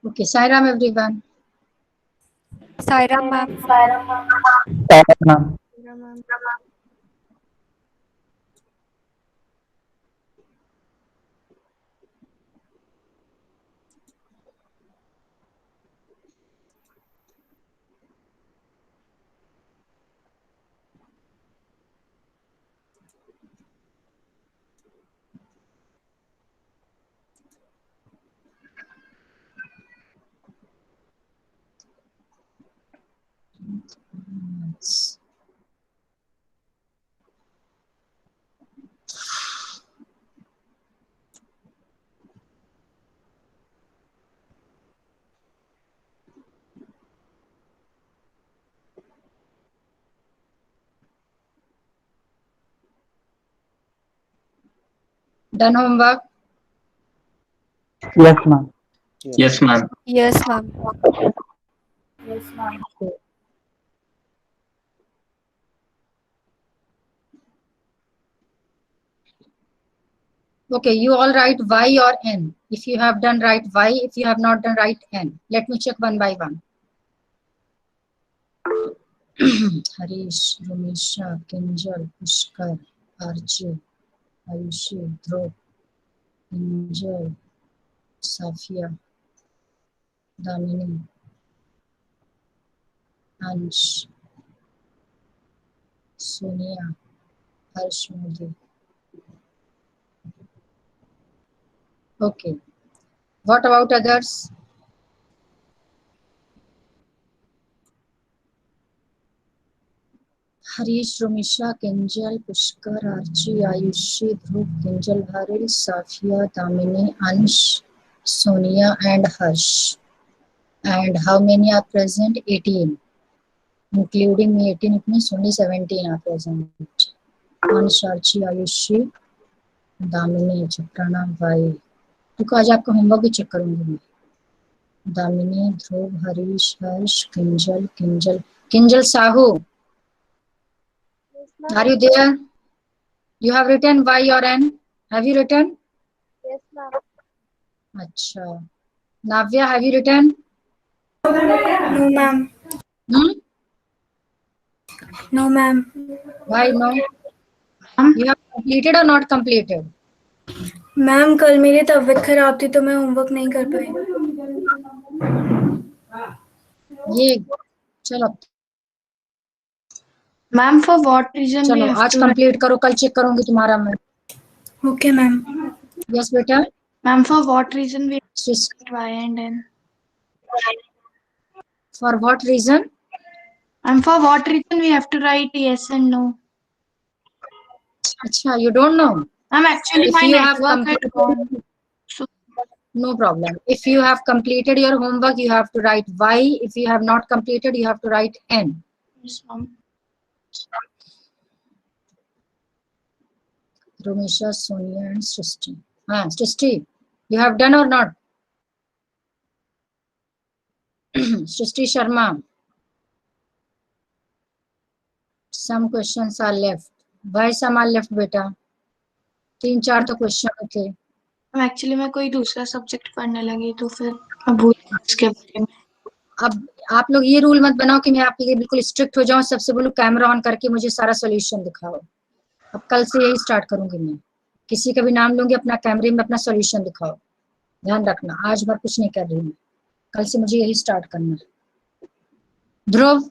Okay, Sairam everyone. Sairam ma'am. Ma'am. Done homework? Yes, ma'am. Yes, ma'am. Yes ma'am. Okay, you all write Y or N. If you have done, write Y. If you have not done, write N. Let me check one by one. Harish, Rumisha, Kinjal, Pushkar, Archie, Ayushi, Dhruv, Kinjal, Safia, Damini, Ansh, Sonia, Harsh Modi. Okay. What about others? Harish, Rumisha, Kinjal, Pushkar, Archie, Ayushi, Dhruv, Kinjal, Haril, Safia, Damini, Ansh, Sonia, and Harsh. And how many are present? 18. Including me, 18, it means only 17 are present. Ansh, Archie, Ayushi, Damini, Chaprana, Vai. क्योंकि आज आपका homework भी check करूंगी मैं. Damini, Dhruv, Harish, Harsh, Kinjal, Kinjal, Kinjal Sahu. Are you there? You have written Y or N? Have you written? Yes ma'am. Acha. Navya, have you written? No ma'am. Hmm? No ma'am. Why no? You have completed or not completed? Ma'am कल मेरी तबीयत खराब थी तो मैं homework नहीं कर पाई. ये चलो मैम फॉर व्हाट रीजन चलो आज कंप्लीट करो, कल चेक करूंगी तुम्हारा मैं. Okay ma'am. यस बेटा. Ma'am for what reason we Sis- y and n For what reason? Ma'am for what reason we have to write yes and no Acha, you don't know. Ma'am actually If my you have network had gone completed, no problem. If you have completed your homework, you have to write Y. If you have not completed, you have to write N. yes ma'am Rumisha, Sonia, and Srishti. Srishti, you have done or not? Srishti Sharma. Some questions are left. Why some are left, बेटा? 3-4 तो question थे. Ma'am actually मैं कोई दूसरा subject पढ़ने लगी तो फिर मैं भूल गई इसके बारे में. अब आप लोग ये रूल मत बनाओ कि मैं आपके लिए बिल्कुल स्ट्रिक्ट हो जाऊं, सबसे बोलूं कैमरा ऑन करके मुझे सारा सॉल्यूशन दिखाओ. अब कल से यही स्टार्ट करूंगी मैं. किसी का भी नाम लूंगी, अपना कैमरे में अपना सॉल्यूशन दिखाओ. ध्यान रखना, आज भर कुछ नहीं कर रही हूँ. कल से मुझे यही स्टार्ट करना है. Dhruv,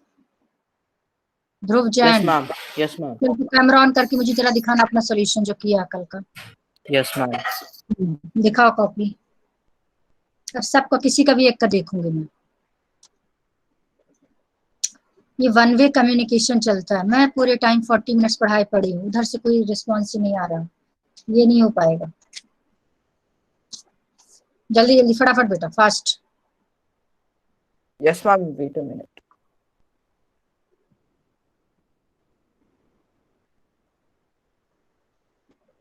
Dhruv Jain. Yes, ma'am. Camera on करके मुझे जरा दिखाना अपना सॉल्यूशन जो किया कल का. Yes, ma'am. दिखाओ कॉपी. अब सबका किसी का भी एक का देखूंगी मैं. ये वन वे कम्युनिकेशन चलता है. मैं पूरे टाइम 40 मिनट्स पढ़ाई पढ़ी हूँ, उधर से कोई रिस्पॉन्स ही नहीं आ रहा. ये नहीं हो पाएगा. जल्दी जल्दी फटाफट बेटा, fast. Yes, ma'am. Wait a minute.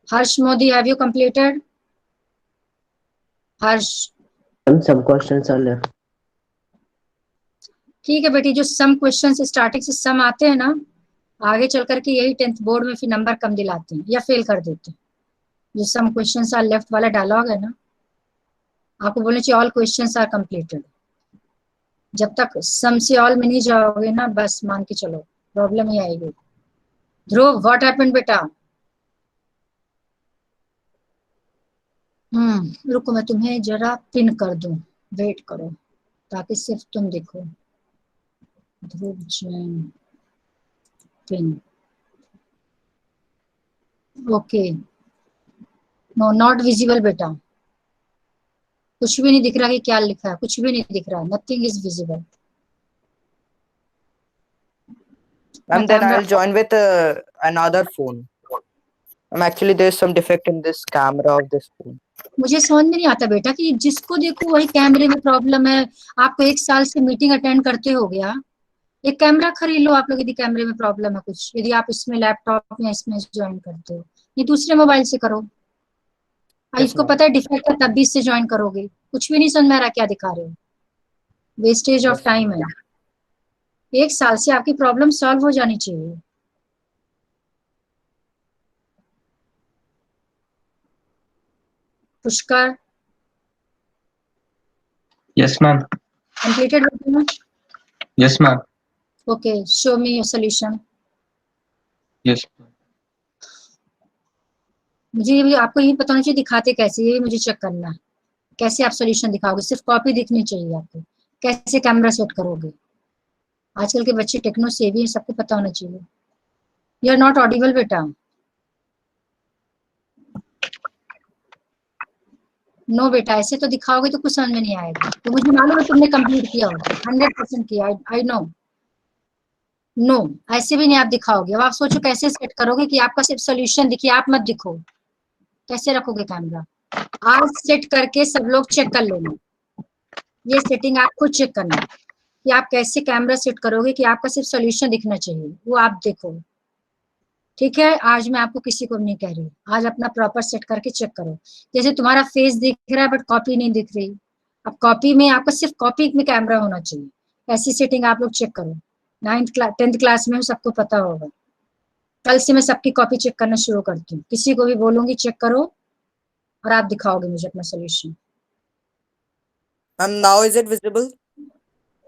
Harsh Modi, have you completed? Harsh. Some questions are left. ठीक है बेटी, जो सम क्वेश्चन स्टार्टिंग से सम आते हैं ना, आगे चल करके यही 10th बोर्ड में फिर नंबर कम दिलाते हैं या फेल कर देते हैं. जो सम क्वेश्चन आर लेफ्ट वाला डायलॉग है ना, आपको बोलना चाहिए ऑल क्वेश्चंस आर कंप्लीटेड। जब तक सम से ऑल में नहीं जाओगे ना, बस मान के चलो प्रॉब्लम ही आएगी। ध्रुव, व्हाट हैपेंड बेटा? रुको मैं तुम्हें जरा पिन कर दूं, वेट करो ताकि सिर्फ तुम देखो। Dhruv Jain pin, okay. No, not visible बेटा, कुछ भी नहीं दिख रहा कि क्या लिखा है, कुछ भी नहीं दिख रहा, nothing is visible. Ma'am, then I'll join with another phone. Actually, there's some defect in this camera of this phone. मुझे समझ में नहीं आता बेटा कि जिसको देखो वही कैमरे में प्रॉब्लम है। आपको 1 साल से मीटिंग अटेंड करते हो गया, एक कैमरा खरीद लो आप लोग यदि कैमरे में प्रॉब्लम है कुछ, यदि आप इसमें लैपटॉप या इसमें ज्वाइन करते हो, ये दूसरे मोबाइल से करो। Yes, इसको ma'am. पता है डिफेक्ट है तब भी इससे ज्वाइन करोगे, कुछ भी नहीं समझ में आ रहा क्या दिखा रहे हो, वेस्टेज ऑफ Yes, टाइम है। 1 साल से आपकी प्रॉब्लम सॉल्व हो जानी चाहिए। Pushkar, Yes, ma'am. completed with you? Yes, ma'am. Okay, show me your solution. Yes. मुझे ये भी आपको ये पता होना चाहिए दिखाते कैसे, ये भी मुझे चेक करना है। कैसे आप सोल्यूशन दिखाओगे, सिर्फ कॉपी दिखनी चाहिए आपको। कैसे कैमरा सेट करोगे? आजकल के बच्चे टेक्नो सेवी हैं, सबको पता होना चाहिए। यू आर नॉट ऑडिबल बेटा। नो बेटा, ऐसे तो दिखाओगे तो कुछ समझ में नहीं आएगा। तो मुझे मालूम है तुमने कंप्लीट किया होगा, 100% किया, आई नो। नो, ऐसे भी नहीं आप दिखाओगे। अब आप सोचो कैसे सेट करोगे कि आपका सिर्फ सोल्यूशन दिखे, आप मत दिखो। कैसे रखोगे कैमरा? आज सेट करके सब लोग चेक कर लेना। ये सेटिंग आप खुद चेक करना कि आप कैसे कैमरा सेट करोगे कि आपका सिर्फ सोल्यूशन दिखना चाहिए, वो आप देखो। ठीक है, आज मैं आपको किसी को नहीं कह रही, आज अपना प्रॉपर सेट करके चेक करो। जैसे तुम्हारा फेस दिख रहा है बट कॉपी नहीं दिख रही, अब कॉपी में आपका सिर्फ कॉपी में कैमरा होना चाहिए। ऐसी सेटिंग आप लोग चेक करो। 10th क्लास में सबको पता होगा। कल से मैं सबकी कॉपी चेक करना शुरू करती हूँ, किसी को भी बोलूंगी चेक करो और आप दिखाओगे मुझे अपना solution. Ma'am, now is it visible?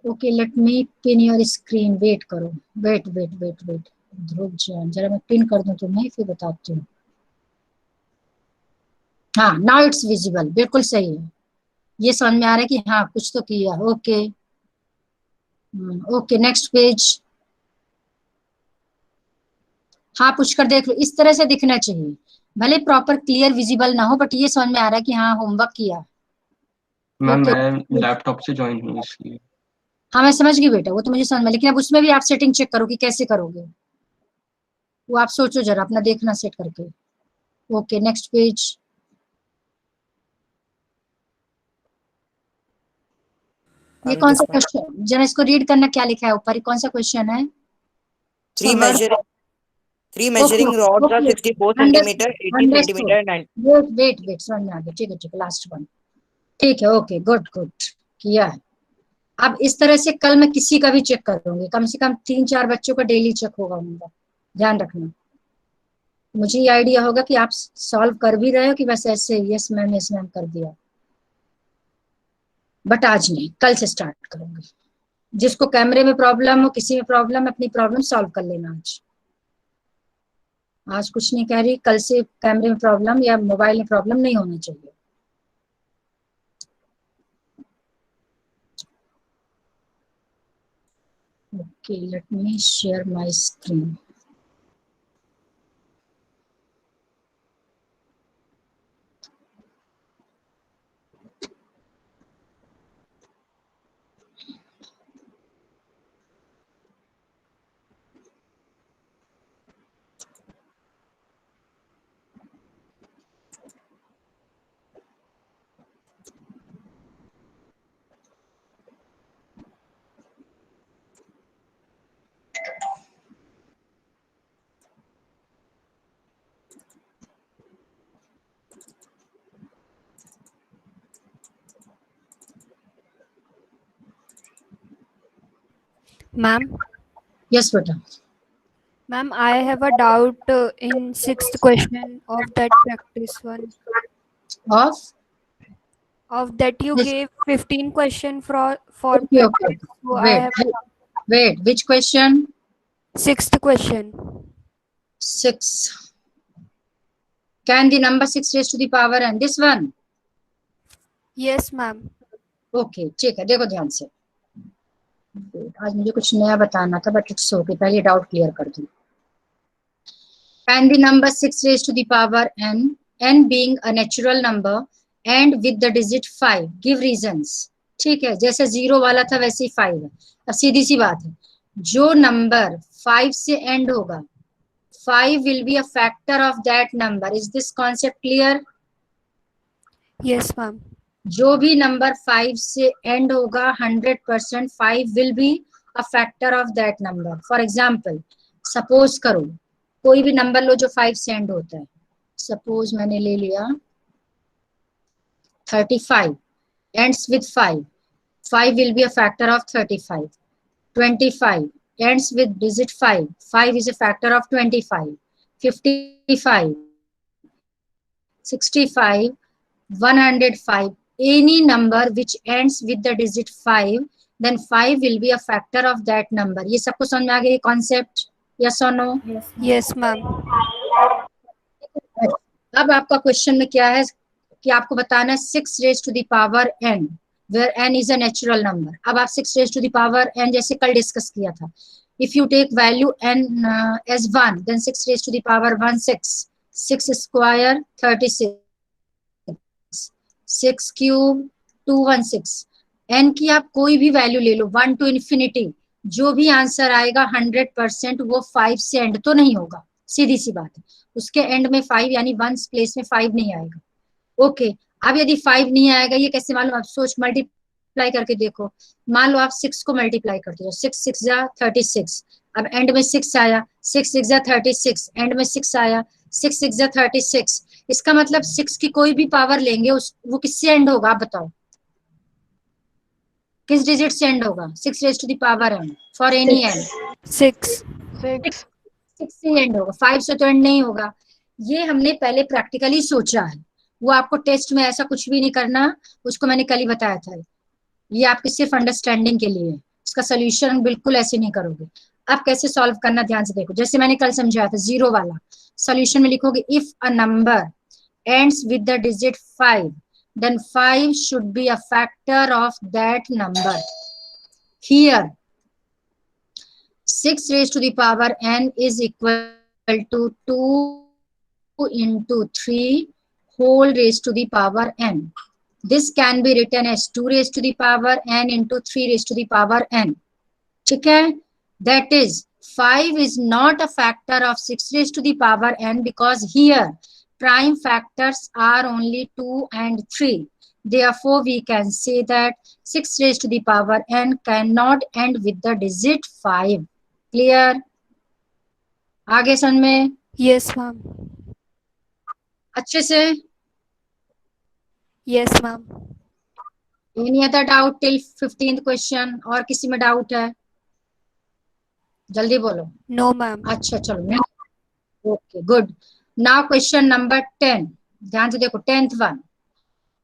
Okay, let me pin your screen. Wait करो, wait wait wait wait. Dhruv Jain, जरा मैं पिन कर दूं तुम्हें फिर बताती हूँ। हाँ, नाउ इट्स विजिबल, बिल्कुल सही है। ये समझ में आ रहा है कि हाँ कुछ तो किया। Okay okay, next page. हाँ पुष्कर देख लो, इस तरह से दिखना चाहिए, भले प्रॉपर क्लियर विजिबल ना हो बट ये समझ में आ रहा है कि हाँ होमवर्क किया। Ma'am Okay. मैं लैपटॉप से ज्वाइन हूँ इसलिए। हाँ मैं समझ गई बेटा, वो तो मुझे समझ में, लेकिन अब उसमें भी आप सेटिंग चेक करो कि कैसे करोगे, वो आप सोचो जरा अपना, देखना सेट करके। Okay, next page. ये कौन सा क्वेश्चन, जरा इसको रीड करना, क्या लिखा है ऊपर, कौन सा क्वेश्चन है? Three measuring rods are 64 centimeter, 80 centimeter, and 90. Wait समझ में आ गया। ठीक है, लास्ट वन। ठीक है, ओके, गुड गुड, किया है। अब इस तरह से कल मैं किसी का भी चेक करूंगी, कम से कम 3-4 बच्चों का डेली चेक होगा उनका, ध्यान रखना। मुझे ये आइडिया होगा कि आप सॉल्व कर भी रहे हो कि बस ऐसे यस मैम कर दिया, बट आज नहीं, कल से स्टार्ट करूंगी। जिसको कैमरे में प्रॉब्लम हो, किसी में प्रॉब्लम, अपनी प्रॉब्लम सॉल्व कर लेना आज। आज कुछ नहीं कह रही, कल से कैमरे में प्रॉब्लम या मोबाइल में प्रॉब्लम नहीं होना चाहिए। Okay, let me share my screen. Ma'am, Yes, beta. ma'am, I have a doubt in 6th question of that practice one. Off? Of that you Yes. gave 15 question for Okay, okay. so I Wait, have wait. Which question? sixth question. 6. Can the number 6 raised to the power n? This one? Yes, ma'am. Okay, ठीक है, देखो ध्यान से। आज मुझे कुछ नया बताना था, बट इट्स ओके, पहले डाउट क्लियर कर दूं। Can the number 6 raised to the power n being a natural number and with the digit 5, give reasons। ठीक है, जैसे 0 वाला था वैसे ही 5 है। अब सीधी सी बात है, जो नंबर 5 से एंड होगा, 5 will be a factor of that number। Is this concept clear? Yes, ma'am. जो भी नंबर 5 से एंड होगा 100% 5 will be a factor of that number. For example, suppose करो कोई भी नंबर लो जो 5 से एंड होता है। सपोज मैंने ले लिया 35 ends with 5, 5 will be a factor of 35। 25 ends with digit 5, 5 is a factor of 25। 55, 65, 105, any number which ends with the digit 5, then 5 will be a factor of that number। ये सबको समझ में आ गया कॉन्सेप्ट? यस और no? Yes, ma'am. अब आपका question में क्या है कि आपको बताना है 6 raised to the power n, where n is a natural number। अब आप 6 raised to the power n जैसे कल डिस्कस किया था, if you take value n as 1, then 6 raised to the power 1 6, 6 square 36, 6 cube 216। n की आप कोई भी वैल्यू ले लो 1 to infinity, जो भी आंसर आएगा 100% वो 5 से एंड तो नहीं होगा, सीधी सी बात है। उसके एंड में 5 यानी 1 प्लेस में 5 नहीं आएगा। ओके, अब यदि 5 नहीं आएगा, ये कैसे मालूम? आप सोच मल्टीप्लाई करके देखो। मान लो आप 6 को मल्टीप्लाई करते हो, 6 6 जा 36, अब एंड में 6 आया, 6 6 जा 36, एंड में 6 आया, 6 6 जा 36। इसका मतलब 6 की कोई भी पावर लेंगे वो किससे एंड होगा? आप बताओ किस डिजिट से एंड होगा? 6 raise to the power n for any n 6. 6 से एंड होगा, 5 से तो एंड नहीं होगा। ये हमने पहले प्रैक्टिकली सोचा है, वो आपको टेस्ट में ऐसा कुछ भी नहीं करना, उसको मैंने कल ही बताया था। ये आपकी सिर्फ अंडरस्टैंडिंग के लिए है, इसका सोल्यूशन बिल्कुल ऐसे नहीं करोगे। अब कैसे सॉल्व करना ध्यान से देखो, जैसे मैंने कल समझाया था 0 वाला। सोल्यूशन में लिखोगे if a number ends with the digit 5, then 5 should be a factor of that number। Here 6 raised to the power n is equal to 2 into 3 whole raised to the power n। This can be written as 2 raised to the power n into 3 raised to the power n। ठीक है? That is 5 is not a factor of 6 raised to the power n because here prime factors are only 2 and 3। Therefore, we can say that 6 raised to the power n cannot end with the digit 5। Clear? आगे समझ में? Yes, ma'am. अच्छे से? Yes, ma'am. Any other doubt till 15th question? और किसी में doubt है? जल्दी बोलो। No, ma'am. अच्छा चलो, okay good. Now question number 10, ध्यान से देखो, 10th one.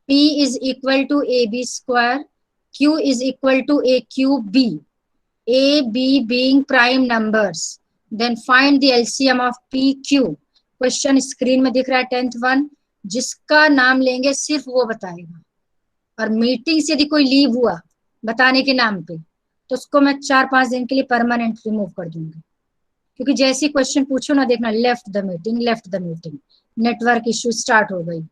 P is equal to AB square, Q is equal to AQB, A, B being prime numbers, then find the LCM of PQ। Question screen में दिख रहा है 10th one, जिसका नाम लेंगे सिर्फ वो बताएगा। और मीटिंग से यदि कोई लीव हुआ बताने के नाम पे, तो उसको मैं 4-5 दिन के लिए परमानेंट रिमूव कर दूंगी, क्योंकि जैसे क्वेश्चन पूछो ना, देखना left the meeting, network issue start हो गई।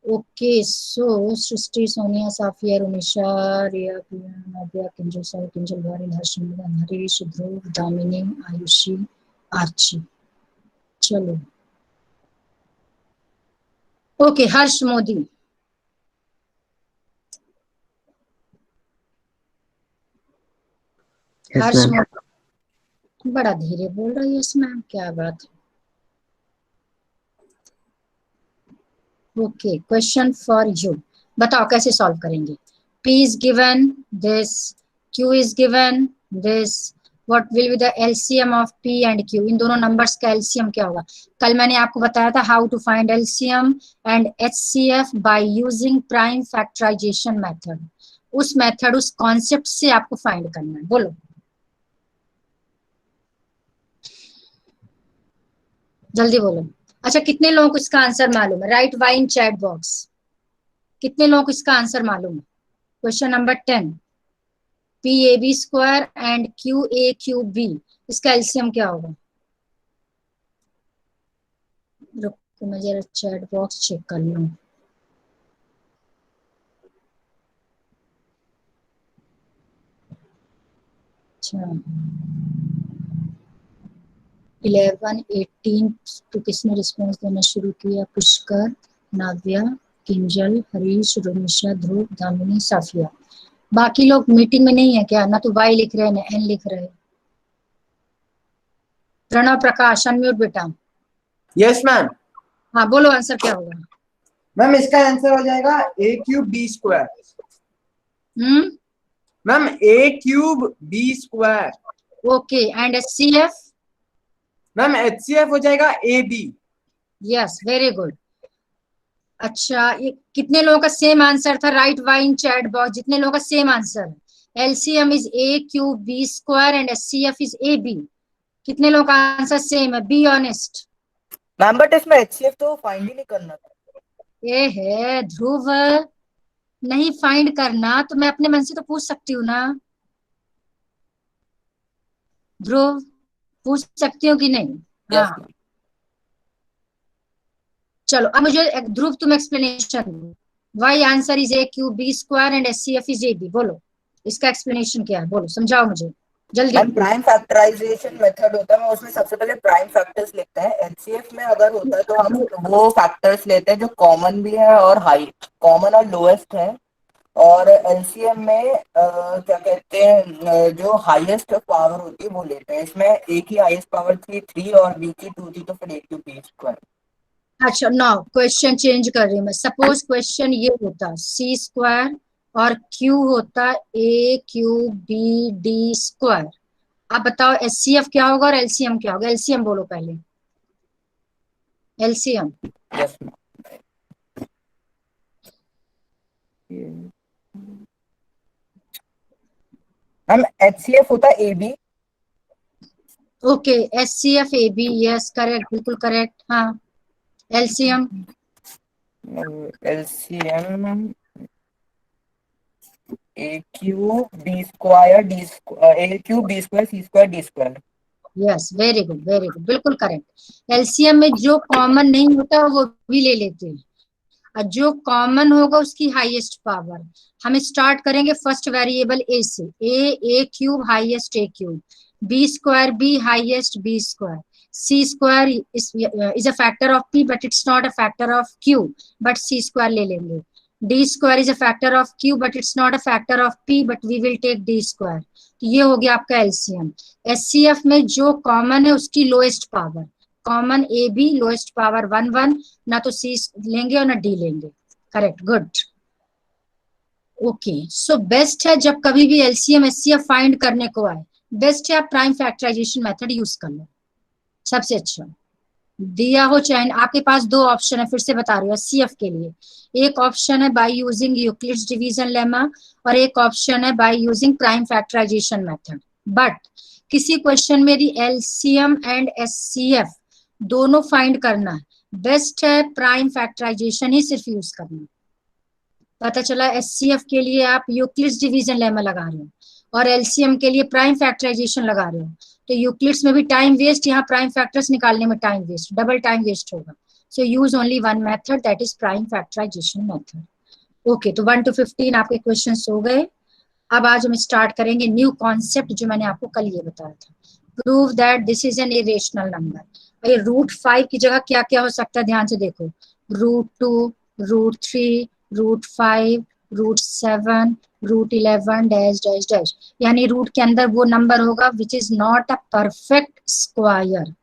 ओके, सो सृष्टि, सोनिया, साफिया, रुमिशा, रिया, नव्या, किंजल, साई, किंजल, वारिन, हर्षिमरन, हरीश, ध्रुव, दामिनी, आयुषी, आर्ची। चलो ओके, हर्ष मोदी। Yes, हर्ष ma'am. मोदी बड़ा धीरे बोल रही है इसमें, क्या बात है? ओके, क्वेश्चन फॉर यू, बताओ कैसे सॉल्व करेंगे। P is given this, Q is given this, what will be the LCM of P and Q, इन दोनों नंबर्स का एलसीएम क्या होगा। कल मैंने आपको बताया था how to find LCM and HCF by using prime factorisation method, उस मेथड उस कॉन्सेप्ट से आपको फाइंड करना है। बोलो जल्दी बोलो। अच्छा कितने लोगों को इसका आंसर मालूम है, write Y in chat box. कितने लोगों को इसका आंसर मालूम है। Question number 10, P A B square and Q A Q B, इसका एलसीएम क्या होगा। रुको मैं जरा चैट बॉक्स चेक कर लूं। अच्छा 11, 18 तो किसने रिस्पॉन्स देना शुरू किया, पुष्कर, नाव्या, किंजल, हरीश, रोमिशा, ध्रुव, दामिनी, साफिया। बाकी लोग मीटिंग में नहीं है क्या, ना तो वाई लिख रहे हैं ना एन लिख रहे हैं। प्रणव प्रकाश अनम्यूट बेटा। Yes ma'am. हाँ बोलो आंसर क्या होगा। मैम इसका आंसर हो जाएगा A cube B square. Ma'am A cube B square. Okay and HCF. Ma'am HCF हो जाएगा A B. Yes very good. अच्छा ये कितने लोगों का सेम आंसर था, write Y in chat box, जितने लोगों का same answer, LCM is A cube B square and HCF is A B. कितने लोगों का आंसर सेम है, बी ऑनेस्ट। मैम बट इसमें एचसीएफ तो फाइंड ही नहीं करना था। ये है ध्रुव, नहीं फाइंड करना तो मैं अपने मन से तो पूछ सकती हूँ ना। ध्रुव पूछ सकती हूँ कि नहीं। हाँ चलो अब मुझे ध्रुव तुम एक्सप्लेनेशन दो। Why answer is A cube B square and HCF is A B, बोलो इसका एक्सप्लेनेशन क्या है, बोलो समझाओ मुझे जल्दी। मैम प्राइम फैक्टराइजेशन मेथड होता है, उसमें सबसे पहले प्राइम फैक्टर्स लिखते हैं। एचसीएफ में अगर होता है तो हम वो फैक्टर्स लेते हैं जो कॉमन भी है और हाई, कॉमन और लोएस्ट है। और एलसीएम में क्या कहते हैं, जो हाईएस्ट पावर होती है वो लेते हैं। इसमें एक ही हाईएस्ट पावर थी 3 और बी की 2 थी, तो फिर ए क्यूब बी स्क्वायर। अच्छा नाउ क्वेश्चन चेंज कर रही हूँ मैं। सपोज क्वेश्चन ये होता सी स्क्वायर और क्यू होता ए क्यूब बी डी स्क्वायर। आप बताओ एचसीएफ क्या होगा और एलसीएम क्या होगा। एलसीएम बोलो पहले, एलसीएम। यस मैम एचसीएफ होता है A B. Okay HCF A B, yes correct, बिल्कुल करेक्ट। हाँ LCM. LCM A cube B square D square, A cube B square C square D square. Yes very good बिल्कुल correct. LCM में जो common नहीं होता वो भी ले लेते हैं, और जो कॉमन होगा उसकी हाईएस्ट पावर। हम स्टार्ट करेंगे फर्स्ट वेरिएबल ए से, A cube highest A cube, B square B highest B square, C square is a factor of P but it's not a factor of Q, but C square ले लेंगे। D square is a factor of Q but it's not a factor of P but we will take D square. तो ये हो गया आपका LCM. HCF में जो common है उसकी lowest power, common A B lowest power 1 1, ना तो सी लेंगे और ना डी लेंगे। Correct good. Okay so best है जब कभी भी एलसीएम एचसीएफ फाइंड करने को आए, बेस्ट है आप प्राइम फैक्टराइजेशन मेथड यूज कर लो, सबसे अच्छा। दिया हो चाहे आपके पास दो ऑप्शन है, फिर से बता रही हूँ एचसीएफ के लिए। एक ऑप्शन है by using Euclid's division lemma और एक ऑप्शन है by using prime factorisation method. But किसी क्वेश्चन में यदि एलसीएम एंड एचसीएफ दोनों फाइंड करना है, बेस्ट है प्राइम फैक्टराइजेशन ही सिर्फ यूज करना। पता चला एचसीएफ के लिए आप यूक्लिड्स डिवीजन लेमा लगा रहे हो और एलसीएम के लिए प्राइम फैक्टराइजेशन लगा रहे हो, तो यूक्लिड्स में भी टाइम वेस्ट, यहाँ प्राइम फैक्टर्स निकालने में time waste, double time waste होगा। So use only one method, that is prime factorisation method. Okay तो 1 to 15 आपके क्वेश्चन हो गए। अब आज हम स्टार्ट करेंगे न्यू कॉन्सेप्ट जो मैंने आपको कल ये बताया था, prove that this is an irrational number. ये √5 की जगह क्या क्या हो सकता है, ध्यान से देखो, √2, √3, √5, √7, √11 डैश डैश डैश, यानी रूट के अंदर वो नंबर होगा which is not a perfect square.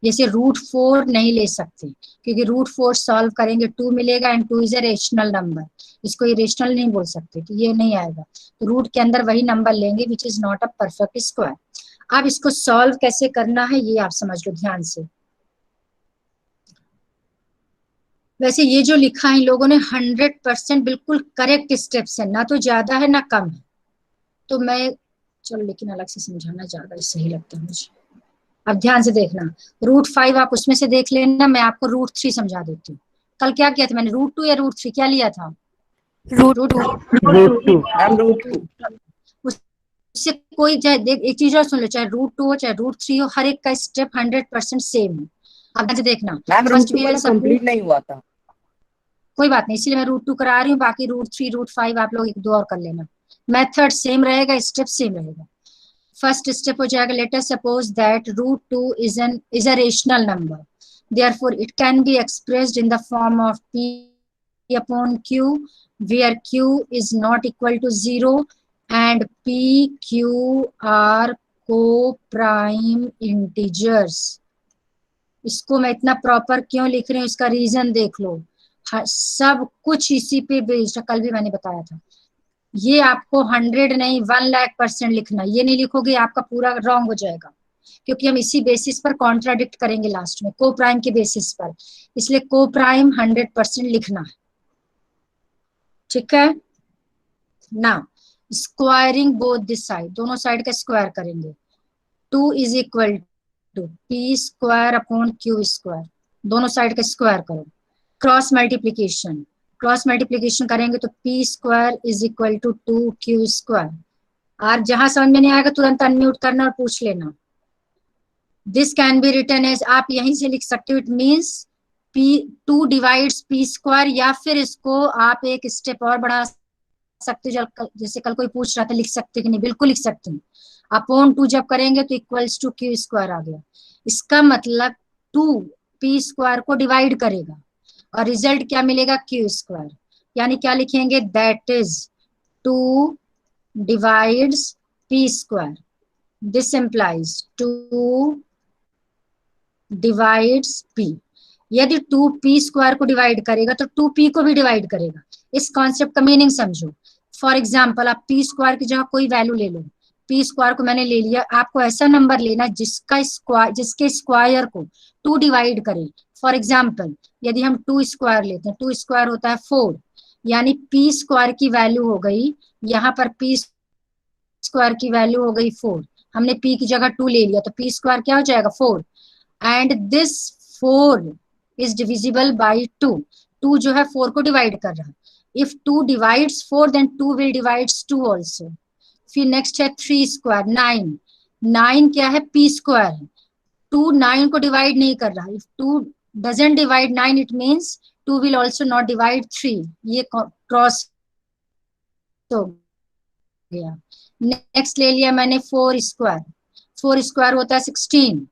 जैसे √4 नहीं ले सकते क्योंकि √4 सॉल्व करेंगे 2 मिलेगा and 2 is a rational number, इसको इरेशनल नहीं बोल सकते, तो ये नहीं आएगा। तो रूट के अंदर वही नंबर लेंगे which is not a perfect square. अब इसको सॉल्व कैसे करना है ये आप समझ लो ध्यान से। वैसे ये जो लिखा है इन लोगों ने 100% बिल्कुल करेक्ट स्टेप्स है, ना तो ज्यादा है ना कम है, तो मैं चलो लेकिन अलग से समझाना ज्यादा सही लगता है मुझे। अब ध्यान से देखना, √5 आप उसमें से देख लेना, मैं आपको √3 समझा देती हूँ। कल क्या किया था मैंने, √2 या √3 क्या लिया था? Root two. √2 मैम √2। उससे कोई चाहे देख एक चीज और सुन लो, चाहे √2 हो चाहे √3 हो, हर एक का स्टेप 100% सेम है। अब ध्यान से देखना, मैम फर्स्ट √2 वी वाला कंप्लीट नहीं हुआ था। कोई बात नहीं, इसीलिए मैं √2 करा रही हूँ, बाकी √3 √5 आप लोग एक दो और कर लेना। मेथड सेम रहेगा, स्टेप सेम रहेगा। फर्स्ट स्टेप हो जाएगा, let us suppose that √2 is a rational number, therefore it can be expressed in the form of p upon q, where q is not equal to 0 and p q are co-prime integers। इसको मैं इतना proper क्यों लिख रही हूँ, इसका reason देख लो। सब कुछ इसी पे बेस्ड, कल भी मैंने बताया था। ये आपको 100 नहीं 1,00,000% लिखना, ये नहीं लिखोगे आपका पूरा रॉन्ग हो जाएगा, क्योंकि हम इसी बेसिस पर कॉन्ट्राडिक्ट करेंगे लास्ट में, को प्राइम के बेसिस पर, इसलिए को प्राइम 100% लिखना है, ठीक है ना। स्क्वायरिंग बोथ दिस साइड, दोनों साइड का स्क्वायर करेंगे। 2 is equal to P square upon Q square, दोनों साइड का स्क्वायर करो। क्रॉस मल्टीप्लीकेशन, क्रॉस मल्टीप्लीकेशन करेंगे तो P square is equal to 2q square. और जहां समझ में नहीं आएगा तुरंत अनम्यूट करना और पूछ लेना। This can be written as, आप यहीं से लिख सकते हो, it means p2 divides p square, या फिर इसको आप एक स्टेप और बढ़ा सकते हो, जैसे कल कोई पूछ रहा था लिख सकते कि नहीं, बिल्कुल लिख सकते हैं। अपॉन 2 जब करेंगे तो इक्वल्स टू q स्क्वायर आ गया। इसका मतलब 2 p स्क्वायर को डिवाइड करेगा और रिजल्ट क्या मिलेगा, q स्क्वायर। यानी क्या लिखेंगे, that is 2 divides p square, this implies 2 divides p। यदि 2p स्क्वायर को डिवाइड करेगा तो 2p को भी डिवाइड करेगा। इस कॉन्सेप्ट का मीनिंग समझो। फॉर एग्जाम्पल आप p स्क्वायर की जगह कोई वैल्यू ले लो, p स्क्वायर को मैंने ले लिया, आपको ऐसा नंबर लेना जिसके स्क्वायर को 2 डिवाइड करे। फॉर एग्जाम्पल यदि हम 2 स्क्वायर लेते हैं, 2 स्क्वायर होता है 4, यानी p स्क्वायर की वैल्यू हो गई, यहाँ पर p स्क्वायर की वैल्यू हो गई 4, हमने p की जगह 2 ले लिया तो p स्क्वायर क्या हो जाएगा 4, and this 4 is divisible by 2। 2 जो है 4 को डिवाइड कर रहा है। If 2 divides 4 then 2 will divides 2 also. फिर नेक्स्ट है 3 स्क्वायर 9, 9 क्या है p स्क्वायर है, 2 9 को डिवाइड नहीं कर रहा। If 2 doesn't divide 9 it means 2 will also not divide 3, ये क्रॉस हो गया। नेक्स्ट ले लिया मैंने 4 स्क्वायर, 4 स्क्वायर होता है 16,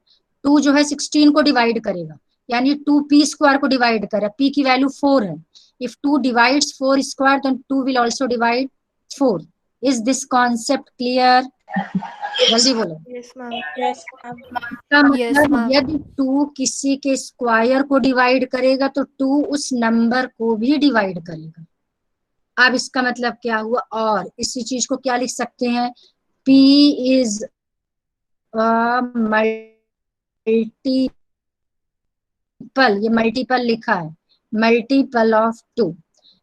2 जो है 16 को डिवाइड करेगा, यानी 2p स्क्वायर को डिवाइड कर रहा है, p की वैल्यू 4 है। If 2 divides 4 square then 2 will also divide 4। Is this concept clear? जल्दी बोलो। Yes ma'am. इसका Yes, मतलब ma'am. यदि 2 किसी के स्क्वायर को डिवाइड करेगा तो 2 उस नंबर को भी डिवाइड करेगा। अब इसका मतलब क्या हुआ, और इसी चीज को क्या लिख सकते हैं, p इज मल्टीपल, ये मल्टीपल लिखा है, मल्टीपल ऑफ 2,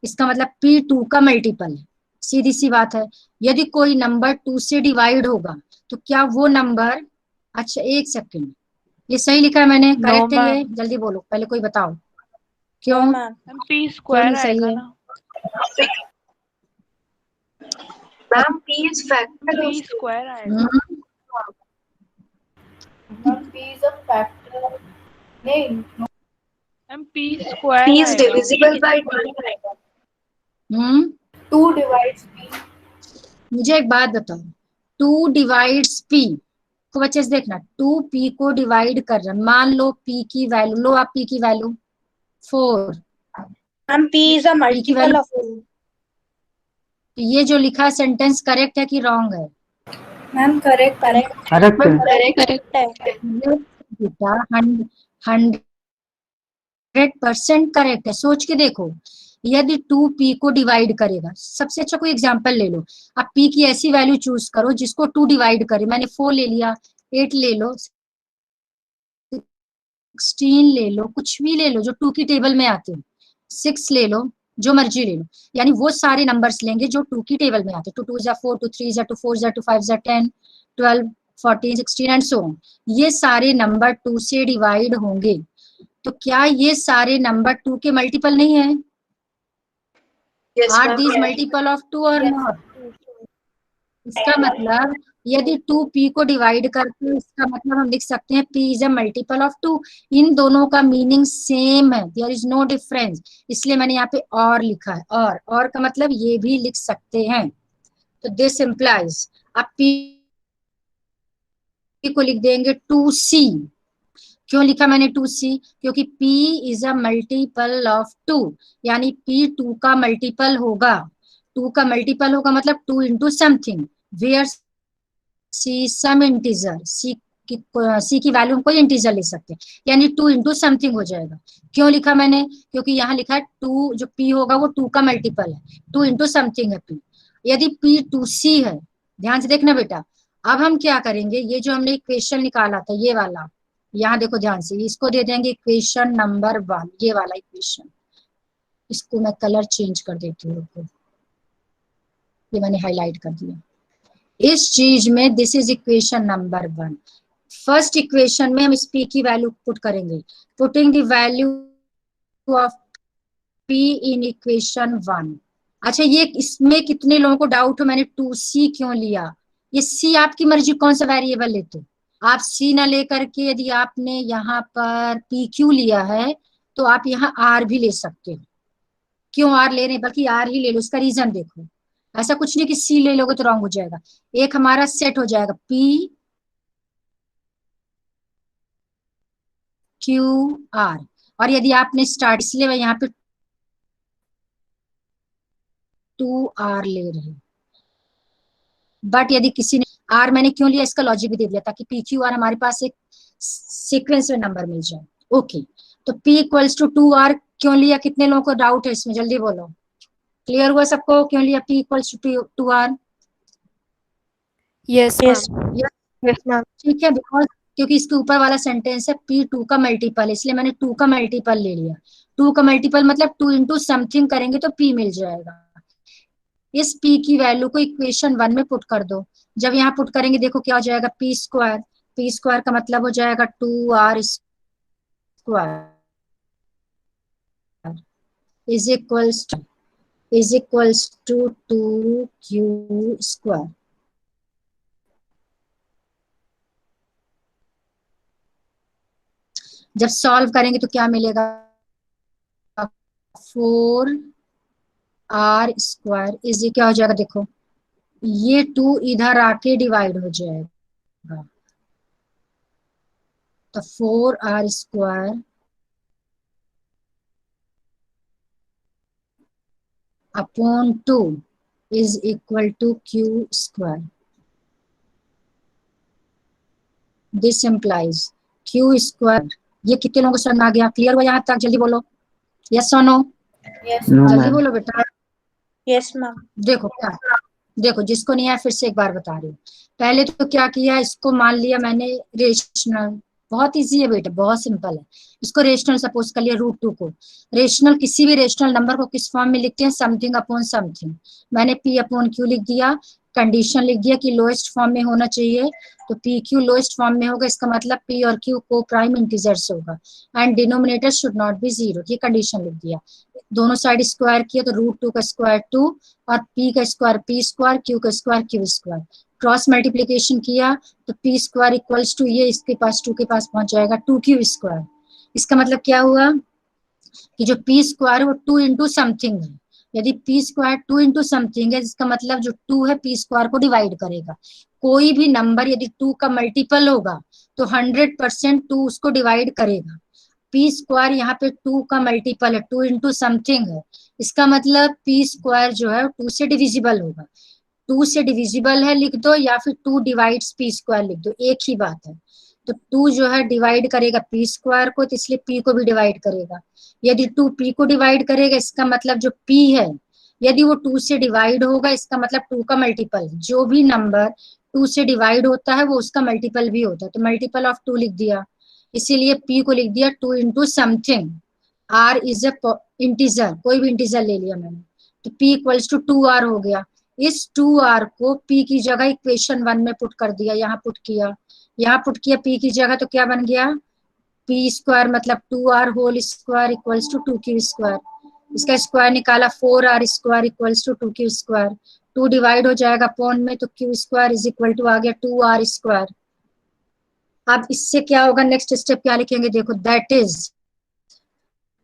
इसका मतलब p 2 का मल्टीपल है। सीधी सी बात है, यदि कोई नंबर 2 से डिवाइड होगा तो क्या वो नंबर, अच्छा एक सेकंड, ये सही लिखा है मैंने, करेक्ट है ये? जल्दी बोलो, पहले कोई बताओ क्यों, p स्क्वायर क्यों नहीं सही आएगा है? ना। Ma'am p is factor p of square आएगा। p is a factor, नहीं ma'am p square p is आएगा। divisible by 2। 2 divides p। मुझे एक बात बताओ, 2 डिवाइड्स p को बच्चे से देखना, 2p को डिवाइड कर रहा है, मान लो p की वैल्यू, लो आप p की value 4, ma'am p is a p की multiple वैल्यू, of 2। तो ये जो लिखा है सेंटेंस करेक्ट है कि रॉन्ग है? मैम करेक्ट है। करेक्ट है। करेक्ट है। बेटा 100% करेक्ट है। सोच के देखो, यदि 2p को डिवाइड करेगा, सबसे अच्छा कोई एग्जांपल ले लो, आप p की ऐसी वैल्यू चूज करो जिसको 2 डिवाइड करे। मैंने 4 ले लिया, 8 ले लो, 16 ले लो, कुछ भी ले लो जो 2 की टेबल में आते हैं, 6 ले लो, जो मर्जी ले लो, यानी वो सारे नंबर्स लेंगे जो 2 की टेबल में आते हैं। 2 2 जा 4, 2 3 जा 2 4 जा 2 5 जा 10, 12, 14, 16 एंड सो ऑन। ये सारे नंबर 2 से डिवाइड होंगे। तो क्या ये सारे नंबर 2 के मल्टीपल नहीं है? आर दीज मल्टीपल ऑफ 2 और नॉट? इसका मतलब यदि 2p को डिवाइड करके, इसका मतलब हम लिख सकते हैं p is a multiple of 2। इन दोनों का मीनिंग सेम है, देयर इज नो डिफरेंस, इसलिए मैंने यहाँ पे और लिखा है। और का मतलब ये भी लिख सकते हैं। तो दिस इम्प्लाइज, अब p को लिख देंगे 2c। क्यों लिखा मैंने 2c? क्योंकि p is a multiple of 2, यानी p 2 का मल्टीपल होगा। 2 का मल्टीपल होगा मतलब 2 into something, where c some integer, c की वैल्यू हम कोई इंटीजर ले सकते हैं, यानी 2 इंटू समथिंग हो जाएगा। क्यों लिखा मैंने? क्योंकि यहाँ लिखा है 2, जो p होगा वो 2 का मल्टीपल है, 2 इंटू समथिंग है p। यदि p 2c है, ध्यान से देखना बेटा, अब हम क्या करेंगे, ये जो हमने इक्वेशन निकाला था ये वाला, यहाँ देखो ध्यान से, इसको दे देंगे इक्वेशन नंबर 1, ये वाला इक्वेशन। इसको मैं कलर चेंज कर देती हूँ, ये मैंने हाईलाइट कर दिया। इस चीज में this is equation number 1। First equation में हम इस p की वैल्यू पुट करेंगे, putting the value of p in equation 1। अच्छा, ये इसमें कितने लोगों को डाउट हो मैंने 2c क्यों लिया? ये c आपकी मर्जी कौन सा वेरिएबल लेते, आप c ना लेकर के यदि आपने यहाँ पर pq लिया है तो आप यहाँ r भी ले सकते हो। क्यों r ले रहे हैं, बल्कि r ही ले लो, इसका रीजन देखो। ऐसा कुछ नहीं कि c ले लोगे तो रॉन्ग हो जाएगा। एक हमारा सेट हो जाएगा p q r, और यदि आपने स्टार्ट, इसलिए मैं यहाँ पे 2r ले रहे हैं। बट यदि किसी ने r मैंने क्यों लिया, इसका लॉजिक भी दे दिया ताकि p q r हमारे पास एक सीक्वेंस में नंबर मिल जाए। ओके, तो p इक्वल्स टू 2r क्यों लिया? कितने लोगों को डाउट है इसमें, जल्दी बोलो। क्लियर हुआ सबको क्यों लिया p equals to 2r? Yes, ma'am. Yes ma'am. ठीक है, बिकॉज क्योंकि इसके ऊपर वाला सेंटेंस है p 2 का मल्टीपल, इसलिए मैंने 2 का मल्टीपल ले लिया। 2 का मल्टीपल मतलब 2 इंटू समथिंग करेंगे तो p मिल जाएगा। इस p की वैल्यू को इक्वेशन 1 में पुट कर दो। जब यहाँ पुट करेंगे देखो क्या हो जाएगा, p स्क्वायर, p स्क्वायर का मतलब हो जाएगा 2r square is equals to 2q square. जब सॉल्व करेंगे तो क्या मिलेगा, 4r स्क्वायर इज क्या हो जाएगा, देखो ये 2 इधर आके डिवाइड हो जाएगा, तो 4r square upon 2 is equal to q square. This implies q square. ये कितने लोगों को समझ में आ गया? क्लियर हुआ यहाँ तक? जल्दी बोलो, यस और नो? नो जल्दी मैम। बोलो बेटा। Yes ma'am. देखो क्या, देखो जिसको नहीं आया फिर से एक बार बता रही हूँ। पहले तो क्या किया, इसको मान लिया मैंने रेशनल, बहुत इजी है बेटा, बहुत सिंपल है। इसको रेशनल सपोज कर लिया, √2 को। रेशनल, किसी भी रेशनल नंबर को किस फॉर्म में लिखते हैं, समथिंग अपॉन समथिंग। मैंने p अपॉन q लिख दिया, कंडीशन लिख दिया कि लोएस्ट फॉर्म में होना चाहिए, तो p q लोएस्ट फॉर्म में होगा, इसका मतलब p और q को प्राइम इंटीजर्स होगा, and denominator should not be 0, ये कंडीशन लिख दिया। दोनों साइड स्क्वायर किया तो √2 का स्क्वायर 2 और p का स्क्वायर p स्क्वायर, q का square q square. Cross multiplication किया तो p स्क्वायर इक्वल्स टू, ये इसके पास 2 के पास पहुंच जाएगा 2q स्क्वायर। इसका मतलब क्या हुआ कि जो p स्क्वायर है वो 2 इंटू समथिंग है। यदि p स्क्वायर 2 इंटू समथिंग है, इसका मतलब जो 2 है p स्क्वायर को डिवाइड करेगा। कोई भी नंबर यदि 2 का मल्टीपल होगा तो 100% 2 उसको डिवाइड करेगा। p स्क्वायर यहाँ पे 2 का मल्टीपल है, 2 इंटू समथिंग है, इसका मतलब p स्क्वायर जो है 2 से डिविजिबल होगा। 2 से डिविजिबल है लिख दो, या फिर 2 डिवाइड्स p स्क्वायर लिख दो, एक ही बात है। तो 2 जो है डिवाइड करेगा p स्क्वायर को, तो इसलिए p को भी डिवाइड करेगा। यदि 2 p को डिवाइड करेगा, इसका मतलब जो p है यदि वो 2 से डिवाइड होगा, इसका मतलब 2 का मल्टीपल, जो भी नंबर 2 से डिवाइड होता है वो उसका मल्टीपल भी होता है, तो मल्टीपल ऑफ 2 लिख दिया, इसीलिए p को लिख दिया 2 into something. r is a integer, कोई भी इंटीजर ले लिया मैंने, तो p इक्वल्स टू 2r हो गया। इस 2r को p की जगह इक्वेशन 1 में पुट कर दिया, यहाँ पुट किया, यहाँ पुट किया p की जगह, तो क्या बन गया p स्क्वायर मतलब 2r whole square equals to 2q square. इसका स्क्वायर निकाला 4r square equals to 2q square. 2 divide हो जाएगा अपॉन में, तो q square is equal to आ गया 2r स्क्वायर। अब इससे क्या होगा, नेक्स्ट स्टेप क्या लिखेंगे देखो, दैट इज,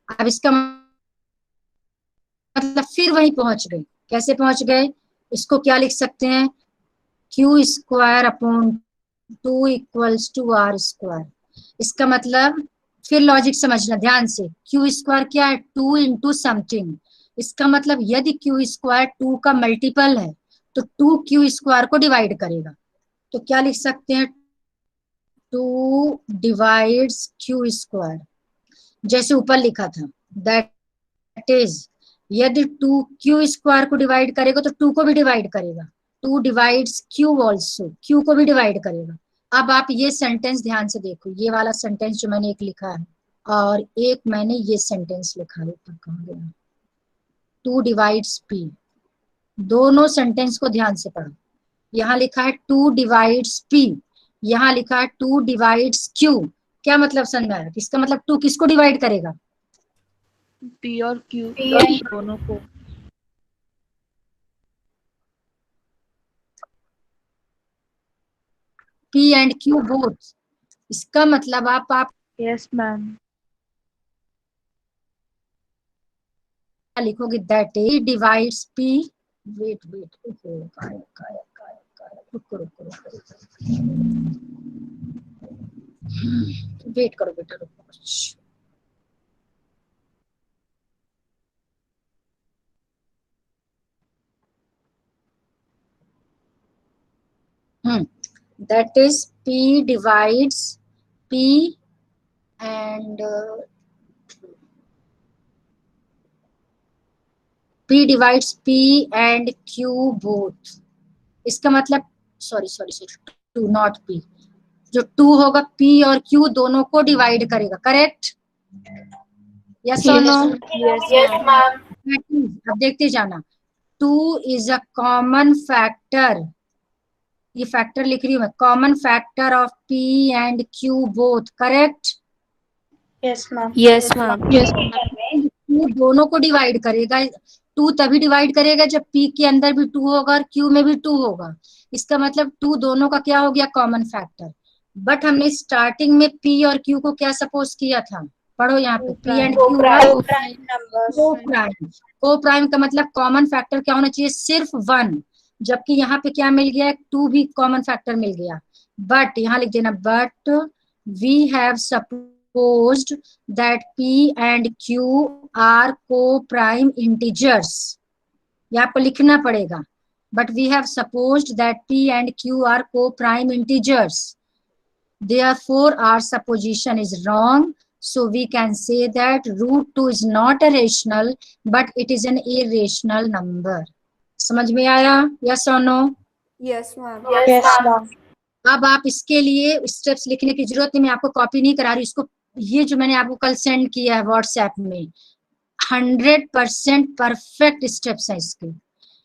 अब इसका मतलब फिर वहीं पहुंच गए। कैसे पहुंच गए, इसको क्या लिख सकते हैं, q square upon 2 equals to r square. इसका मतलब फिर लॉजिक समझना ध्यान से, q स्क्वायर क्या है, 2 इंटू समथिंग। इसका मतलब यदि q स्क्वायर 2 का मल्टीपल है तो 2q स्क्वायर को डिवाइड करेगा, तो क्या लिख सकते हैं, 2 डिवाइड्स q स्क्वायर, जैसे ऊपर लिखा था, दैट इज यदि 2 q स्क्वायर को डिवाइड करेगा तो 2 को भी डिवाइड करेगा, 2 डिवाइड्स q ऑल्सो, q को भी डिवाइड करेगा। अब आप ये सेंटेंस ध्यान से देखो, ये वाला सेंटेंस जो मैंने एक लिखा है और एक मैंने ये सेंटेंस लिखा है, ऊपर कहाँ गया, 2 डिवाइड्स p, दोनों सेंटेंस को ध्यान से पढ़ो। यहाँ लिखा है 2 डिवाइड्स p, यहाँ लिखा है 2 डिवाइड्स q। क्या मतलब समझ में आया, इसका मतलब 2 किसको डिवाइड करेगा, P और Q दोनों को। p and q both. इसका मतलब आप Yes मैम। लिखोगे, that is divides p, wait wait रुको रुको रुको, वेट करो बेटा रुको कुछ, that is p divides p and p divides p and q both। इसका मतलब sorry sorry sorry, 2 not p, जो 2 होगा p और q दोनों को डिवाइड करेगा, करेक्ट, यस और नो, अब देखते जाना, 2 इज अ कॉमन फैक्टर, ये फैक्टर लिख रही हूँ मैं, common factor of p and q both, correct, yes ma'am. Yes, ma'am. Two दोनों को डिवाइड करेगा, 2 तभी डिवाइड करेगा जब p के अंदर भी 2 होगा और q में भी 2 होगा। इसका मतलब 2 दोनों का क्या हो गया, कॉमन फैक्टर। बट हमने स्टार्टिंग में p और q को क्या सपोज किया था, पढ़ो यहाँ पे, p एंड q को प्राइम का मतलब कॉमन फैक्टर क्या होना चाहिए, सिर्फ 1, जबकि यहाँ पे क्या मिल गया, 2 भी कॉमन फैक्टर मिल गया। बट यहाँ लिख देना, but we have supposed that p and q are coprime integers, यहाँ पर लिखना पड़ेगा, but we have supposed that p and q are coprime integers, therefore our supposition is wrong, so we can say that root 2 is not a rational but it is an irrational number। समझ में आया, yes और no, Yes, ma'am. Yes ma'am. अब आप इसके लिए steps लिखने की जरूरत नहीं, मैं आपको कॉपी नहीं करा रही, इसको ये जो मैंने आपको कल सेंड किया है व्हाट्सएप में, 100% परफेक्ट स्टेप्स हैं इसके।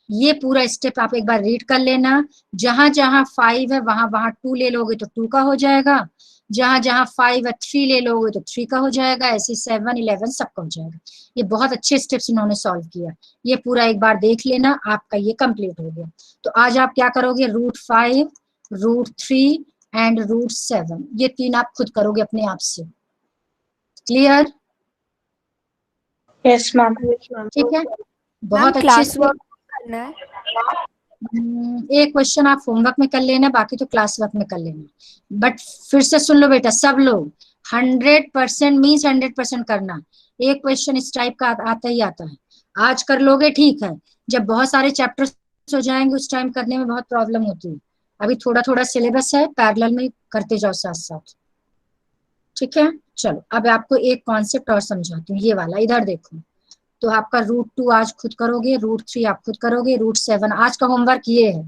ये पूरा स्टेप आप एक बार रीड कर लेना, जहां जहां 5 है वहां वहां 2 ले लोगे तो 2 का हो जाएगा, जहां जहां 5 है 3 ले लोगे तो 3 का हो जाएगा, ऐसे 7 11 सबका हो जाएगा। ये बहुत अच्छे स्टेप्स इन्होंने सॉल्व किया, ये पूरा एक बार देख लेना, आपका ये कंप्लीट हो गया। तो आज आप क्या करोगे, √5 √3 एंड √7, ये 3 आप खुद करोगे अपने आप से, क्लियर, यस मैम। ठीक है, बहुत Ma'am, अच्छे class से। work करना है। एक क्वेश्चन आप होमवर्क में कर लेना, बाकी तो क्लास वर्क में कर लेना। बट फिर से सुन लो बेटा सब लोग, 100% मीन्स 100% करना। एक क्वेश्चन इस टाइप का आता ही आता है, आज कर लोगे ठीक है, जब बहुत सारे चैप्टर्स हो जाएंगे उस टाइम करने में बहुत प्रॉब्लम होती है। अभी थोड़ा थोड़ा सिलेबस है, पैरेलल में करते जाओ साथ साथ, ठीक है। चलो अब आपको एक कॉन्सेप्ट और समझाती हूँ, ये वाला इधर देखो। तो आपका √2 आज खुद करोगे, √3 आप खुद करोगे, √7 आज का होमवर्क ये है।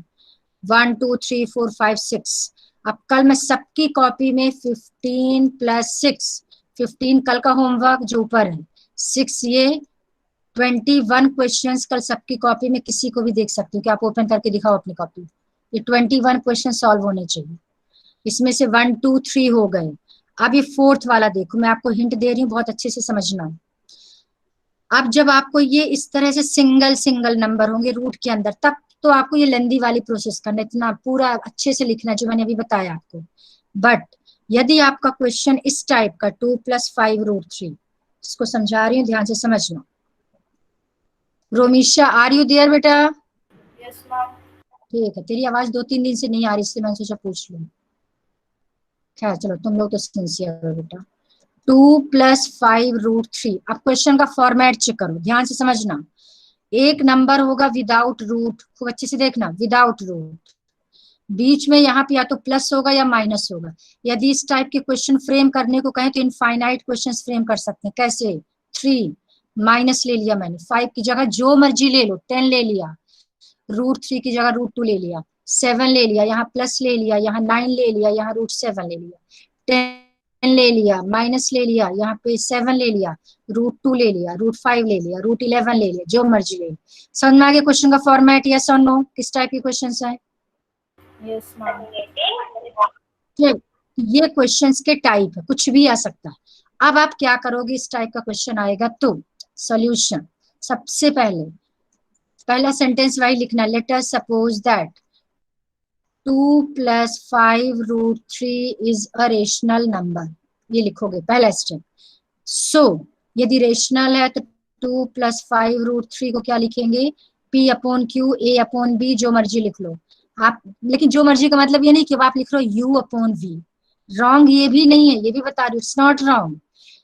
1 2 3 4 5 6। अब कल मैं सबकी कॉपी में 15 + 6, 15 कल का होमवर्क जो ऊपर है, 6 ये 21 क्वेश्चंस कल सबकी कॉपी में किसी को भी देख सकती हूँ कि आप ओपन करके दिखाओ अपनी कॉपी। ये 21 क्वेश्चन सॉल्व होने चाहिए। इसमें से 1 2 3 हो गए। अब ये 4th वाला देखो, मैं आपको हिंट दे रही हूँ, बहुत अच्छे से समझना। अब जब आपको ये इस तरह से सिंगल सिंगल नंबर होंगे रूट के अंदर, तब तो आपको ये लेंदी वाली प्रोसेस करना, इतना पूरा अच्छे से लिखना जो मैंने अभी बताया आपको। बट यदि आपका क्वेश्चन इस टाइप का 2 + 5 √3, इसको समझा रही हूँ, ध्यान से समझना। रोमिशा, आर यू देयर बेटा? Yes ma'am. ठीक है, तेरी आवाज 2-3 दिन से नहीं आ रही, इसलिए मैंने सोचा पूछ लूं। खैर चलो, तुम लोग तो सिंसियर हो बेटा। 2 + 5 √3। अब क्वेश्चन का फॉर्मेट चेक करो, ध्यान से समझना। एक नंबर होगा विदाउट रूट, खूब अच्छे से देखना, विदाउट रूट। बीच में यहाँ पे या तो प्लस होगा या माइनस होगा। यदि इस टाइप के क्वेश्चन फ्रेम करने को कहें तो इनफाइनाइट क्वेश्चंस फ्रेम कर सकते हैं। कैसे? 3 माइनस ले लिया मैंने, 5 की जगह जो मर्जी ले लो, 10 ले लिया, √3 की जगह √2 ले लिया, 7 ले लिया, यहाँ प्लस ले लिया, यहाँ 9 ले लिया, यहाँ √7 ले लिया, 10 ले लिया, माइनस ले लिया, यहाँ पे 7 ले लिया, √2 ले लिया, √5 ले लिया, √11 ले लिया, जो मर्जी ले लिया। समझ में आ गया क्वेश्चन का फॉर्मेट? यस और नो? किस टाइप के क्वेश्चन है? Yes ma'am. ये क्वेश्चंस के टाइप है, कुछ भी आ सकता है। अब आप क्या करोगे, इस टाइप का क्वेश्चन आएगा तो सॉल्यूशन। सबसे पहले पहला सेंटेंस वाइज लिखना, let us suppose that 2 + 5 √3 is a rational number. ये लिखोगे पहला स्टेप। सो यदि रेशनल है तो 2 + 5 √3 को क्या लिखेंगे? P/Q, A/B, जो मर्जी लिख लो आप। लेकिन जो मर्जी का मतलब ये नहीं कि आप लिख रहे हो U/V। रॉन्ग ये भी नहीं है, ये भी बता रही हूँ, इट्स नॉट रॉन्ग।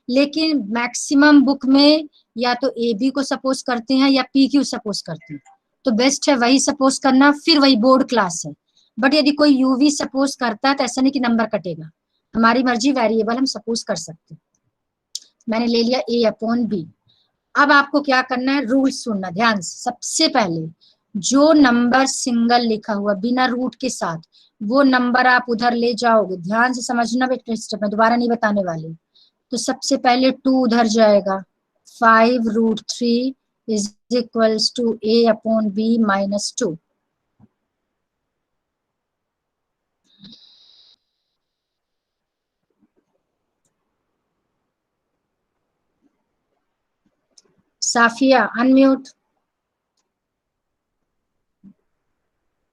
लेकिन मैक्सिमम बुक में या तो AB को सपोज करते हैं या PQ सपोज करते हैं, तो बेस्ट है वही सपोज करना, फिर वही बोर्ड क्लास है। बट यदि कोई UV सपोज करता है तो ऐसा नहीं कि नंबर कटेगा, हमारी मर्जी, वेरिएबल हम सपोज कर सकते हैं। मैंने ले लिया A/B। अब आपको क्या करना है, रूल सुनना ध्यान से। सबसे पहले जो नंबर सिंगल लिखा हुआ बिना रूट के साथ, वो नंबर आप उधर ले जाओगे। ध्यान से समझना बेटा, स्टेप में दोबारा नहीं बताने वाली। तो सबसे पहले 2 उधर जाएगा, 5 √3 is equals to A/B -2। Safiya unmute.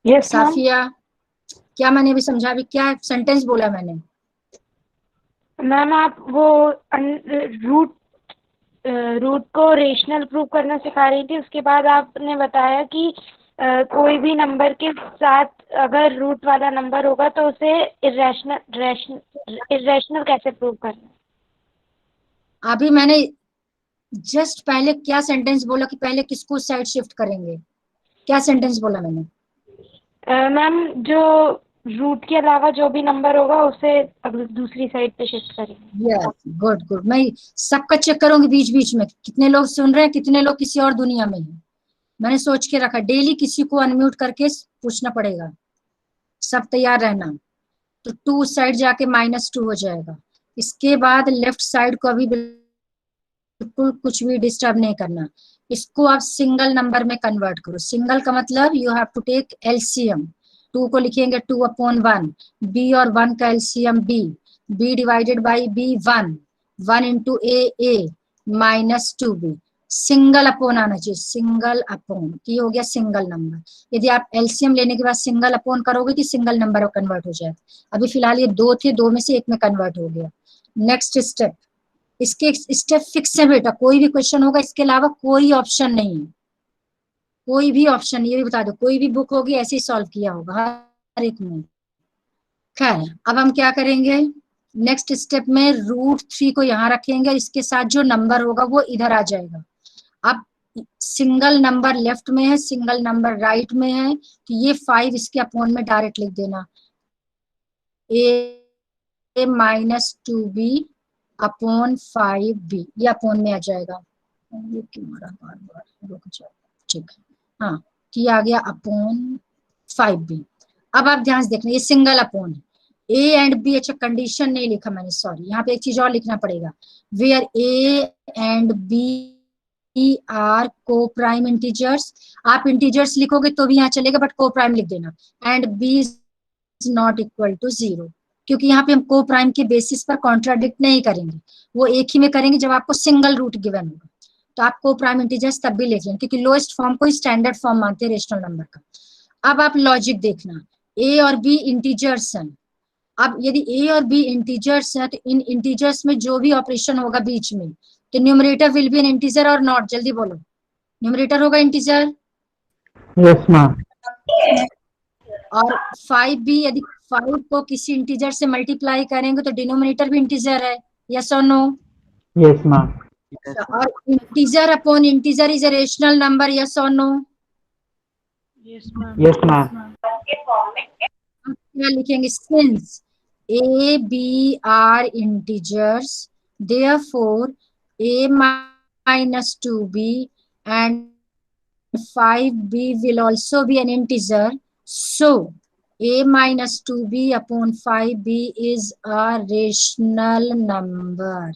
Yes ma'am. Safiya, क्या मैंने अभी समझा? अभी क्या सेंटेंस बोला मैंने? मैम आप वो रूट रूट को रेशनल प्रूव करना सिखा रही थी, उसके बाद आपने बताया कि कोई भी नंबर के साथ अगर रूट वाला नंबर होगा तो उसे इरेशनल कैसे प्रूव करना है। अभी मैंने जस्ट पहले क्या सेंटेंस बोला कि पहले किसको साइड शिफ्ट करेंगे? क्या सेंटेंस बोला मैंने? मैम जो रूट के अलावा जो भी नंबर होगा उसे अगली दूसरी साइड पे शिफ्ट करेंगे। Yes, good good. मैं सबका चेक करूंगी बीच बीच में, कितने लोग सुन रहे हैं, कितने लोग किसी और दुनिया में हैं। मैंने सोच के रखा, डेली किसी को अनम्यूट करके पूछना पड़ेगा। सब तैयार रहना। तो 2 साइड जाके -2 हो जाएगा। इसके बाद लेफ्ट साइड को अभी बिल्कुल कुछ भी डिस्टर्ब नहीं करना। इसको आप सिंगल नंबर में कन्वर्ट करो। सिंगल का मतलब you have to take LCM। 2 को लिखेंगे 2/1, B और 1 का LCM B divided by B 1 into A -2B। Single upon आना चाहिए, सिंगल अपॉन। ये हो गया सिंगल नंबर। यदि आप LCM लेने के बाद सिंगल अपॉन करोगे तो सिंगल नंबर में कन्वर्ट हो जाएगा। अभी फिलहाल ये 2 थे, 2 में से 1 में कन्वर्ट हो गया। नेक्स्ट स्टेप, इसके स्टेप फिक्स है बेटा, कोई भी क्वेश्चन होगा इसके अलावा कोई ऑप्शन नहीं है, कोई भी ऑप्शन, ये भी बता दो, कोई भी बुक होगी ऐसे ही सॉल्व किया होगा हर एक में। खैर, अब हम क्या करेंगे, नेक्स्ट स्टेप में √3 को यहाँ रखेंगे, इसके साथ जो नंबर होगा वो इधर आ जाएगा। अब सिंगल नंबर लेफ्ट में है, सिंगल नंबर राइट में है, तो ये 5 इसके अपॉन में डायरेक्ट लिख देना, A -2B अपॉन 5B। ये अपॉन में आ जाएगा। ये क्यों आ रहा बार बार, रुक जाओ। ठीक है, हाँ, कि आ गया अपॉन 5B। अब आप ध्यान से देखना, ये सिंगल अपॉन है, ए एंड बी, अच्छा कंडीशन नहीं लिखा मैंने, सॉरी, यहाँ पे एक चीज और लिखना पड़ेगा, where A and B are coprime integers. आप इंटीजर्स लिखोगे तो भी यहाँ चलेगा, बट को प्राइम लिख देना, and B is not equal to 0, क्योंकि यहाँ पे हम को प्राइम के बेसिस पर कॉन्ट्राडिक्ट नहीं करेंगे, वो एक ही में करेंगे जब आपको सिंगल रूट गिवन होगा। तो आप को प्राइम इंटीजर्स तब भी लिख लें, क्योंकि लोएस्ट फॉर्म को स्टैंडर्ड फॉर्म मानते हैं रेशनल नंबर का। अब आप लॉजिक देखना, ए और बी इंटीजर्स हैं। अब यदि ए और बी इंटीजर्स हैं तो इन इंटीजर्स में जो भी ऑपरेशन होगा बीच में, तो numerator will be N integer और नॉट, जल्दी बोलो, न्यूमरेटर होगा इंटीजर। Yes ma'am. और 5b, यदि 5 को किसी इंटीजर से मल्टीप्लाई करेंगे तो डिनोमिनेटर भी इंटीजर है, यस और नो? Yes ma'am. और integer upon integer is a rational number, yes और no? Yes ma'am. Yes ma'am. क्या लिखेंगे, since a b are integers therefore a minus 2b and 5b will also be an integer, so a minus 2b upon 5b is a rational number।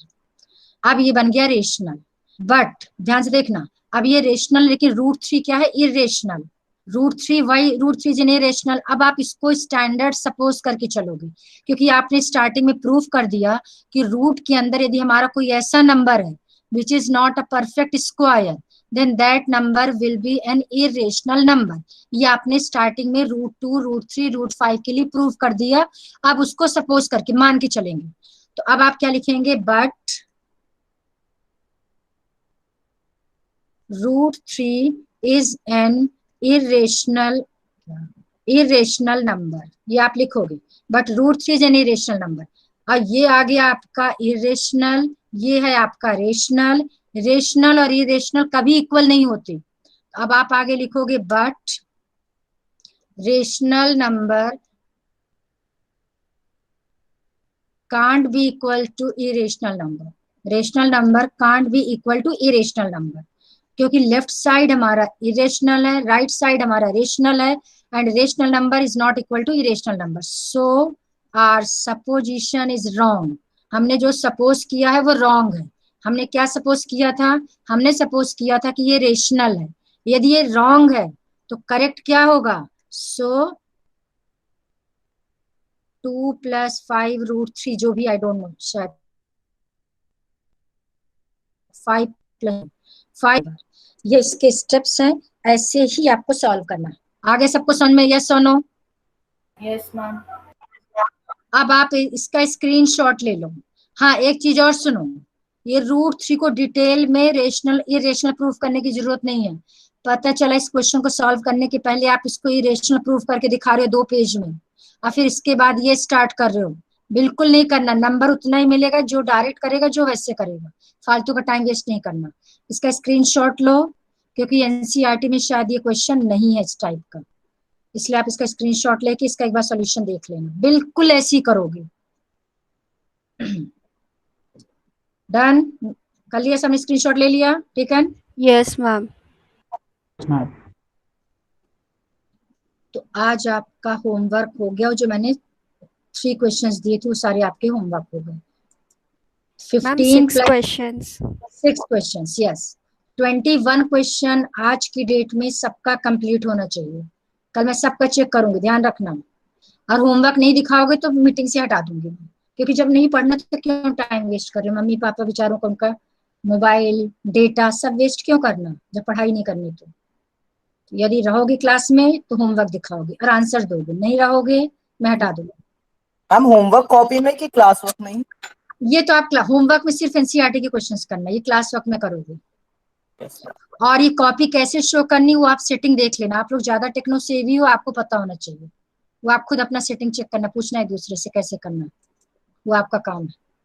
अब ये बन गया rational, but ध्यान से देखना, अब ये रेशनल, लेकिन √3 क्या है, इरेशनल। √3 Y √3 is irrational. अब आप इसको स्टैंडर्ड सपोज करके चलोगे, क्योंकि आपने स्टार्टिंग में प्रूफ कर दिया कि रूट के अंदर यदि हमारा कोई ऐसा नंबर है which is not a perfect square, then that number will be an irrational number। ये आपने स्टार्टिंग में √2, √3, √5 के लिए प्रूव कर दिया। अब उसको सपोज करके मान के चलेंगे, तो अब आप क्या लिखेंगे, but √3 is an irrational number, ये आप लिखोगे, but √3 is an irrational number। और ये आ गया आपका इरेशनल, ये है आपका रेशनल। रेशनल और इरेशनल कभी इक्वल नहीं होते। अब आप आगे लिखोगे, but rational number can't be equal to irrational number. Rational number can't be equal to irrational number, क्योंकि लेफ्ट साइड हमारा इरेशनल है, राइट साइड हमारा रेशनल है, and rational number is not equal to irrational number, so our supposition is wrong. हमने जो suppose किया है वो रॉन्ग है। हमने क्या सपोज किया था, हमने सपोज किया था कि ये रेशनल है। यदि ये रॉन्ग है तो करेक्ट क्या होगा, सो 2 + 5 √3 जो भी, आई डोंट नो, शायद 5 + 5, ये इसके स्टेप्स हैं, ऐसे ही आपको सॉल्व करना। आगे सबको समझ में, यस और नो? Yes ma'am. अब आप इसका स्क्रीनशॉट ले लो। हाँ, एक चीज और सुनो, ये √3 को डिटेल में रेशनल इरेशनल प्रूफ करने की जरूरत नहीं है। पता चला इस क्वेश्चन को सॉल्व करने के पहले आप इसको इरेशनल प्रूफ करके दिखा रहे हो 2 पेज में, और फिर इसके बाद ये स्टार्ट कर रहे हो। बिल्कुल नहीं करना, नंबर उतना ही मिलेगा जो डायरेक्ट करेगा, जो वैसे करेगा। फालतू का टाइम वेस्ट नहीं करना। इसका स्क्रीनशॉट लो, क्योंकि एनसीईआरटी में शायद ये क्वेश्चन नहीं है इस टाइप का, इसलिए आप इसका स्क्रीनशॉट लेके इसका एक बार सॉल्यूशन देख लेना। बिल्कुल ऐसे ही करोगे। डन, कर लिया सबने, स्क्रीनशॉट ले लिया, ठीक है? Yes ma'am. तो आज आपका होमवर्क हो गया, जो मैंने 3 क्वेश्चंस दिए थे वो सारे आपके होमवर्क हो गए। 15 6 क्वेश्चंस। 6 questions, yes. 21 क्वेश्चन आज की डेट में सबका कंप्लीट होना चाहिए। कल मैं सबका चेक करूंगी, ध्यान रखना। और होमवर्क नहीं दिखाओगे तो मीटिंग से हटा दूंगी, क्योंकि जब नहीं पढ़ना तो क्यों टाइम वेस्ट कर रहे हो? मम्मी पापा बेचारों को उनका मोबाइल डेटा सब वेस्ट क्यों करना जब पढ़ाई नहीं करनी? तो यदि रहोगे क्लास में तो होमवर्क दिखाओगे और आंसर दोगे, नहीं रहोगे मैं हटा दूंगी। हम होमवर्क कॉपी में कि क्लास वर्क में? ये तो आप होमवर्क में सिर्फ एनसीईआरटी के क्वेश्चंस करना, ये क्लास वर्क में करोगे। और ये कॉपी कैसे शो करनी वो आप सेटिंग देख लेना। आप लोग ज्यादा टेक्नो सेवी हो, आपको पता होना चाहिए। वो आप खुद अपना सेटिंग चेक करना, पूछना है दूसरे से कैसे करना, वो आपका काम है।